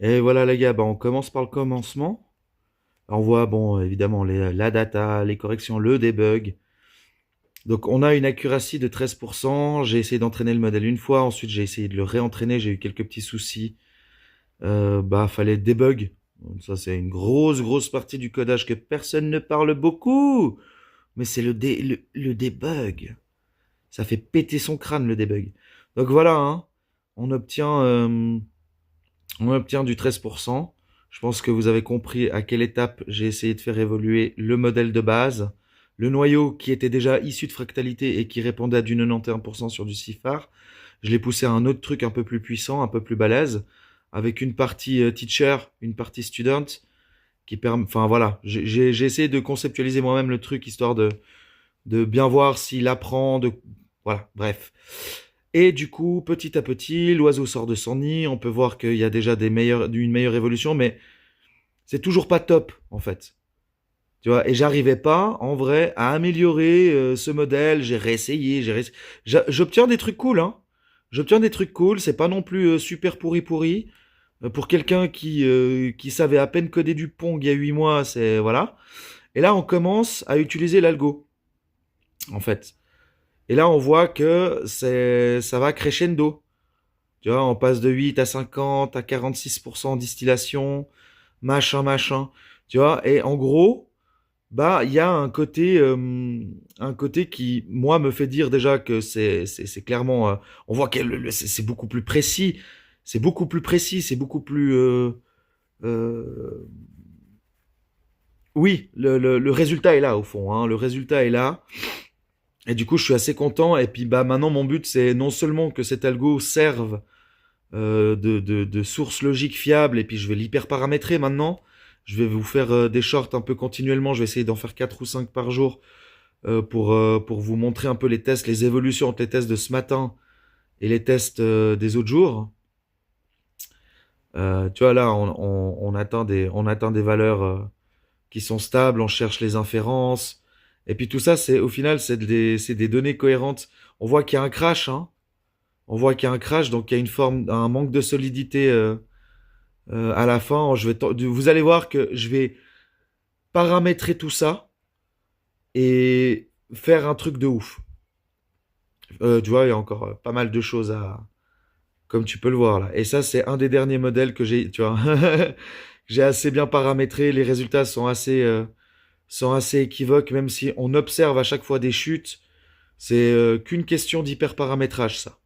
Et voilà les gars, bah, on commence par le commencement. On voit, bon, évidemment, la data, les corrections, le debug. Donc on a une accuracy de 13%. J'ai essayé d'entraîner le modèle une fois, ensuite j'ai essayé de le réentraîner, j'ai eu quelques petits soucis. Bah, fallait debug. Ça, c'est une grosse partie du codage que personne ne parle beaucoup. Mais c'est le debug. Ça fait péter son crâne, le debug. Donc voilà, hein, on obtient, euh, on obtient du 13%. Je pense que vous avez compris à quelle étape j'ai essayé de faire évoluer le modèle de base. Le noyau qui était déjà issu de fractalité et qui répondait à du 91% sur du CIFAR. Je l'ai poussé à un autre truc un peu plus puissant, un peu plus balèze, avec une partie teacher, une partie student, qui permet, enfin voilà, j'ai essayé de conceptualiser moi-même le truc histoire de bien voir s'il apprend, voilà, bref. Et du coup, petit à petit, l'oiseau sort de son nid, on peut voir qu'il y a déjà une meilleure évolution, mais c'est toujours pas top, en fait. Tu vois, et j'arrivais pas, en vrai, à améliorer ce modèle, j'obtiens des trucs cool, hein. J'obtiens des trucs cool, c'est pas non plus super pourri. Pour quelqu'un qui savait à peine coder du Pong il y a 8 mois, c'est, voilà. Et là, on commence à utiliser l'algo, en fait. Et là, on voit que ça va crescendo. Tu vois, on passe de 8 à 50 à 46% en distillation, machin. Tu vois, et en gros, bah, il y a un côté qui, moi, me fait dire déjà que c'est clairement, on voit que c'est beaucoup plus précis, c'est beaucoup plus, euh, oui, le résultat est là au fond, hein, le résultat est là. Et du coup, je suis assez content. Et puis, bah, maintenant, mon but, c'est non seulement que cet algo serve de source logique fiable, et puis je vais l'hyper paramétrer maintenant. Je vais vous faire des shorts un peu continuellement. Je vais essayer d'en faire 4 ou 5 par jour pour vous montrer un peu les tests, les évolutions entre les tests de ce matin et les tests des autres jours. Tu vois, là, on atteint des valeurs qui sont stables, on cherche les inférences. Et puis tout ça, au final, c'est des données cohérentes. On voit qu'il y a un crash, hein. On voit qu'il y a un crash, donc il y a un manque de solidité à la fin. Vous allez voir que je vais paramétrer tout ça et faire un truc de ouf. Tu vois, il y a encore pas mal de choses comme tu peux le voir là. Et ça, c'est un des derniers modèles que j'ai, tu vois, j'ai assez bien paramétré. Les résultats sont assez équivoques, même si on observe à chaque fois des chutes. C'est qu'une question d'hyperparamétrage, ça.